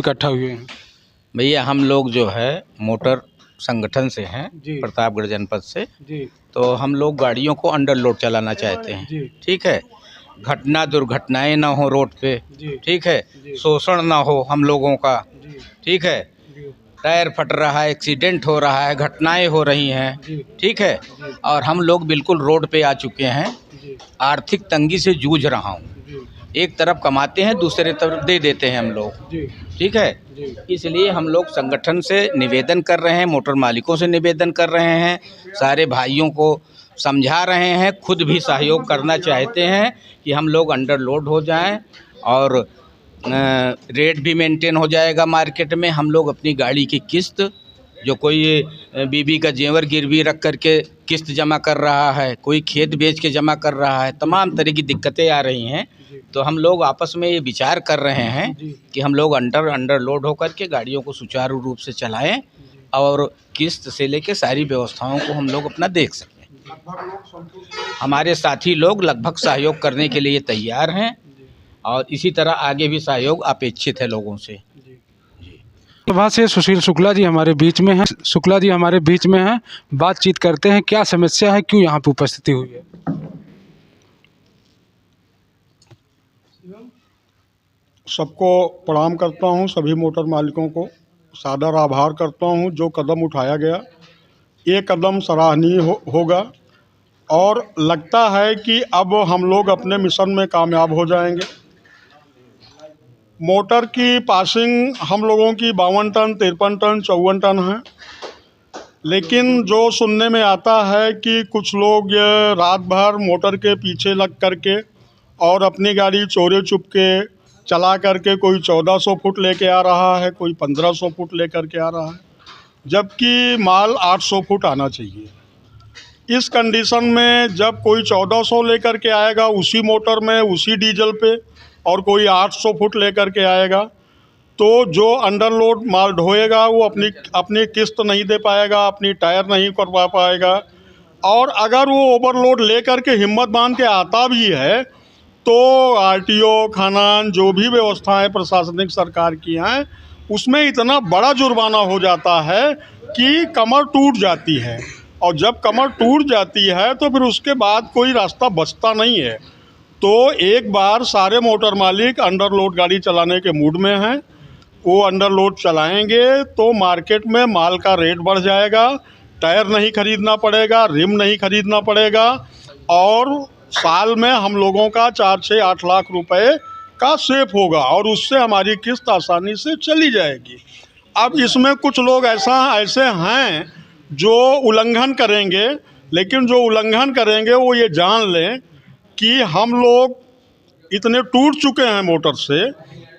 इकट्ठा हुए हैं? भैया हम लोग जो है मोटर संगठन से हैं, प्रतापगढ़ जनपद से जी। तो हम लोग गाड़ियों को अंडर लोड चलाना चाहते हैं जी। ठीक है, दुर्घटनाएं ना हो रोड पे, ठीक है, शोषण ना हो हम लोगों का, ठीक है, टायर फट रहा है, एक्सीडेंट हो रहा है, घटनाएं हो रही हैं, ठीक है, और हम लोग बिल्कुल रोड पे आ चुके हैं। आर्थिक तंगी से जूझ रहा हूँ, एक तरफ कमाते हैं दूसरे तरफ दे देते हैं हम लोग, ठीक है। इसलिए हम लोग संगठन से निवेदन कर रहे हैं, मोटर मालिकों से निवेदन कर रहे हैं, सारे भाइयों को समझा रहे हैं, खुद भी सहयोग करना चाहते हैं कि हम लोग अंडर लोड हो जाएं और रेट भी मेंटेन हो जाएगा मार्केट में। हम लोग अपनी गाड़ी की किस्त, जो कोई बीबी का जेवर गिरवी रख करके किस्त जमा कर रहा है, कोई खेत बेच के जमा कर रहा है, तमाम तरह की दिक्कतें आ रही हैं। तो हम लोग आपस में ये विचार कर रहे हैं कि हम लोग अंडर लोड होकर के गाड़ियों को सुचारू रूप से चलाएं और किस्त से लेके सारी व्यवस्थाओं को हम लोग अपना देख सकें। हमारे साथी लोग लगभग सहयोग करने के लिए तैयार हैं और इसी तरह आगे भी सहयोग अपेक्षित है लोगों से। सभा से सुशील शुक्ला जी हमारे बीच में हैं। शुक्ला जी हमारे बीच में हैं, बातचीत करते हैं, क्या समस्या है, क्यों यहाँ पे उपस्थिति हुई है। सबको प्रणाम करता हूँ, सभी मोटर मालिकों को सादर आभार करता हूँ। जो कदम उठाया गया ये कदम सराहनीय होगा और लगता है कि अब हम लोग अपने मिशन में कामयाब हो जाएंगे। मोटर की पासिंग हम लोगों की 52 टन, 53 टन, 54 टन है, लेकिन जो सुनने में आता है कि कुछ लोग रात भर मोटर के पीछे लग करके और अपनी गाड़ी चोरी चुपके चला करके कोई 1400 फुट लेके आ रहा है, कोई 1500 फुट लेकर के आ रहा है, जबकि माल 800 फुट आना चाहिए। इस कंडीशन में जब कोई 1400 लेकर के आएगा उसी मोटर में उसी डीजल पे और कोई 800 फुट लेकर के आएगा, तो जो अंडरलोड माल ढोएगा वो अपनी किस्त नहीं दे पाएगा, अपनी टायर नहीं करवा पाएगा। और अगर वो ओवरलोड लेकर के हिम्मत बांध के आता भी है तो आरटीओ, खानान, जो भी व्यवस्थाएं प्रशासनिक सरकार की हैं, उसमें इतना बड़ा जुर्माना हो जाता है कि कमर टूट जाती है। और जब कमर टूट जाती है तो फिर उसके बाद कोई रास्ता बचता नहीं है। तो एक बार सारे मोटर मालिक अंडरलोड गाड़ी चलाने के मूड में हैं, वो अंडरलोड चलाएंगे तो मार्केट में माल का रेट बढ़ जाएगा, टायर नहीं खरीदना पड़ेगा, रिम नहीं खरीदना पड़ेगा और साल में हम लोगों का 4 से 8 लाख रुपए का सेफ होगा और उससे हमारी किस्त आसानी से चली जाएगी। अब इसमें कुछ लोग ऐसे हैं जो उल्लंघन करेंगे, लेकिन जो उल्लंघन करेंगे वो ये जान लें कि हम लोग इतने टूट चुके हैं मोटर से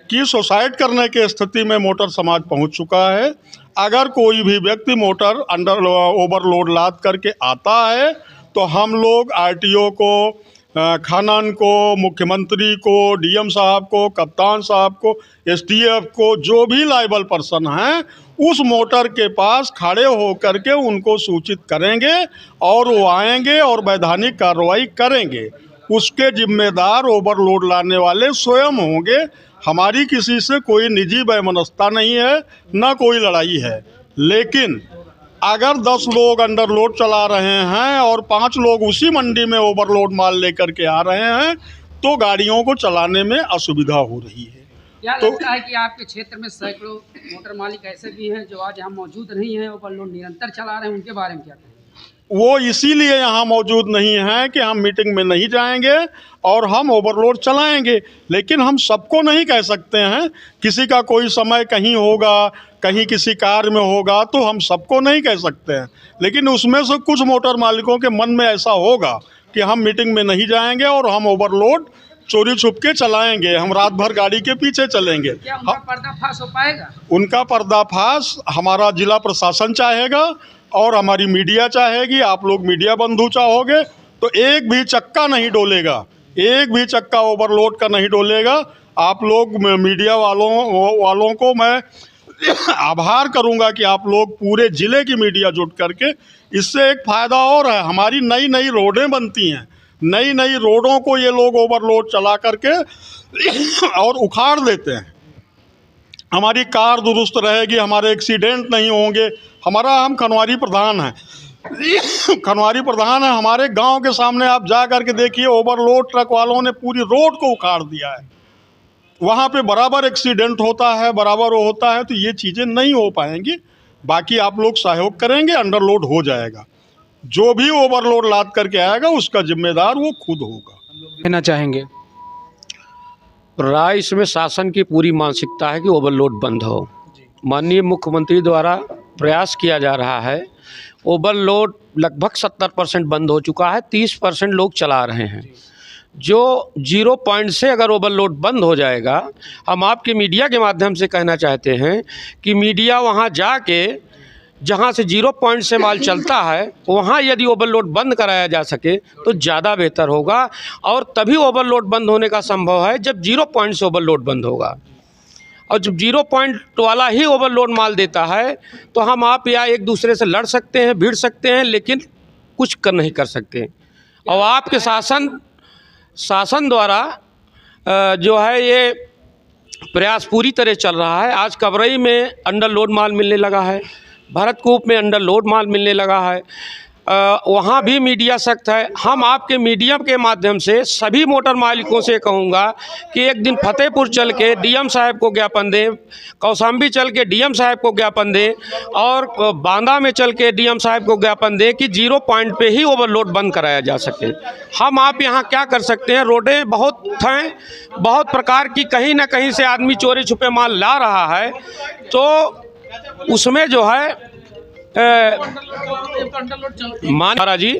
कि सुसाइड करने की स्थिति में मोटर समाज पहुंच चुका है। अगर कोई भी व्यक्ति मोटर ओवरलोड लाद करके आता है तो हम लोग आरटीओ को, खानान को, मुख्यमंत्री को, डीएम साहब को, कप्तान साहब को, एसटीएफ को, जो भी लायबल पर्सन हैं उस मोटर के पास खड़े हो करके उनको सूचित करेंगे और वो आएंगे और वैधानिक कार्रवाई करेंगे। उसके जिम्मेदार ओवरलोड लाने वाले स्वयं होंगे। हमारी किसी से कोई निजी वैमनस्यता नहीं है, ना कोई लड़ाई है। लेकिन अगर 10 लोग अंडरलोड चला रहे हैं और 5 लोग उसी मंडी में ओवरलोड माल लेकर के आ रहे हैं तो गाड़ियों को चलाने में असुविधा हो रही है। क्या लगता है कि आपके क्षेत्र में सैकड़ों मोटर मालिक ऐसे भी हैं जो आज यहाँ मौजूद नहीं हैं, ओवरलोड निरंतर चला रहे हैं, उनके बारे में क्या कहें? वो इसीलिए यहाँ मौजूद नहीं है कि हम मीटिंग में नहीं जाएंगे और हम ओवरलोड चलाएंगे। लेकिन हम सबको नहीं कह सकते हैं, किसी का कोई समय कहीं होगा, कहीं किसी कार्य में होगा, तो हम सबको नहीं कह सकते हैं। लेकिन उसमें से कुछ मोटर मालिकों के मन में ऐसा होगा कि हम मीटिंग में नहीं जाएंगे और हम ओवरलोड चोरी छुप के चलाएंगे, हम रात भर गाड़ी के पीछे चलेंगे। क्या उनका पर्दाफाश हो पाएगा? उनका पर्दाफाश हमारा जिला प्रशासन चाहेगा और हमारी मीडिया चाहेगी। आप लोग मीडिया बंधु चाहोगे तो एक भी चक्का नहीं डोलेगा, एक भी चक्का ओवरलोड का नहीं डोलेगा। आप लोग मीडिया वालों को मैं आभार करूंगा कि आप लोग पूरे ज़िले की मीडिया जुट करके, इससे एक फ़ायदा और है, हमारी नई नई रोडें बनती हैं, नई नई रोडों को ये लोग ओवरलोड चला करके और उखाड़ देते हैं। हमारी कार दुरुस्त रहेगी, हमारे एक्सीडेंट नहीं होंगे। हम खनवारी प्रधान हैं खनवारी प्रधान है। हमारे गांव के सामने आप जा कर के देखिए, ओवरलोड ट्रक वालों ने पूरी रोड को उखाड़ दिया है। वहाँ पे बराबर एक्सीडेंट होता है, बराबर वो होता है, तो ये चीज़ें नहीं हो पाएंगी। बाकी आप लोग सहयोग करेंगे, अंडरलोड हो जाएगा। जो भी ओवरलोड लाद करके आएगा उसका जिम्मेदार वो खुद होगा। कहना चाहेंगे? राय इसमें शासन की पूरी मानसिकता है कि ओवरलोड बंद हो। माननीय मुख्यमंत्री द्वारा प्रयास किया जा रहा है। ओवरलोड लगभग 70% बंद हो चुका है, 30% लोग चला रहे हैं। जो 0 पॉइंट से अगर ओवरलोड बंद हो जाएगा, हम आपके मीडिया के माध्यम से कहना चाहते हैं कि मीडिया वहां जाके जहां से 0 पॉइंट से माल चलता है वहां यदि ओवरलोड बंद कराया जा सके तो ज़्यादा बेहतर होगा। और तभी ओवरलोड बंद होने का संभव है जब 0 पॉइंट से ओवरलोड बंद होगा। और जब 0 पॉइंट वाला ही ओवरलोड माल देता है तो हम आप या एक दूसरे से लड़ सकते हैं, भिड़ सकते हैं, लेकिन कुछ नहीं कर सकते। और आपके शासन द्वारा जो है ये प्रयास पूरी तरह चल रहा है। आज कबरई में अंडरलोड माल मिलने लगा है, भरतकूप में अंडरलोड माल मिलने लगा है। वहाँ भी मीडिया सख्त है। हम आपके मीडिया के माध्यम से सभी मोटर मालिकों से कहूँगा कि एक दिन फतेहपुर चल के डीएम साहब को ज्ञापन दें, कौशाम्बी चल के डीएम साहब को ज्ञापन दें और बांदा में चल के डीएम साहब को ज्ञापन दें कि 0 पॉइंट पे ही ओवरलोड बंद कराया जा सके। हम आप यहाँ क्या कर सकते हैं, रोडें बहुत हैं, बहुत प्रकार की, कहीं ना कहीं से आदमी चोरी छुपे माल ला रहा है, तो उसमें जो है महाराज जी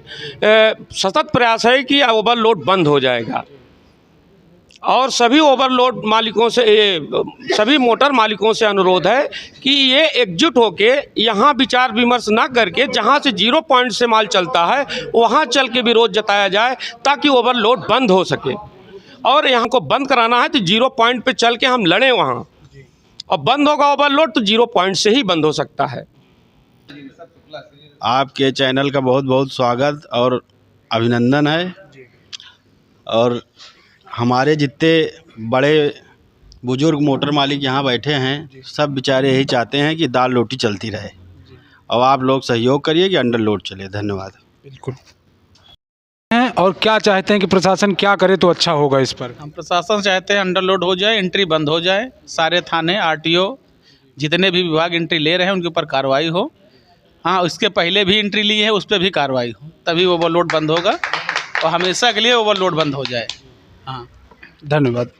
सतत प्रयास है कि ओवरलोड बंद हो जाएगा। और सभी ओवरलोड मालिकों से, सभी मोटर मालिकों से अनुरोध है कि ये एकजुट होके यहाँ विचार विमर्श ना करके जहाँ से 0 पॉइंट से माल चलता है वहाँ चल के विरोध जताया जाए ताकि ओवरलोड बंद हो सके। और यहाँ को बंद कराना है तो 0 पॉइंट पे चल के हम लड़ें वहाँ, और बंद होगा ओवरलोड तो 0 पॉइंट से ही बंद हो सकता है। आपके चैनल का बहुत बहुत स्वागत और अभिनंदन है। और हमारे जितने बड़े बुजुर्ग मोटर मालिक यहाँ बैठे हैं, सब बेचारे यही चाहते हैं कि दाल रोटी चलती रहे, और आप लोग सहयोग करिए कि अंडरलोड चले। धन्यवाद। बिल्कुल। और क्या चाहते हैं कि प्रशासन क्या करे तो अच्छा होगा इस पर? हम प्रशासन चाहते हैं अंडरलोड हो जाए, एंट्री बंद हो जाए, सारे थाने आरटीओ जितने भी विभाग एंट्री ले रहे हैं उनके ऊपर कार्रवाई हो। हाँ, उसके पहले भी एंट्री ली है उस पर भी कार्रवाई हो, तभी ओवरलोड बंद होगा और हमेशा के लिए ओवरलोड बंद हो जाए। हाँ, धन्यवाद।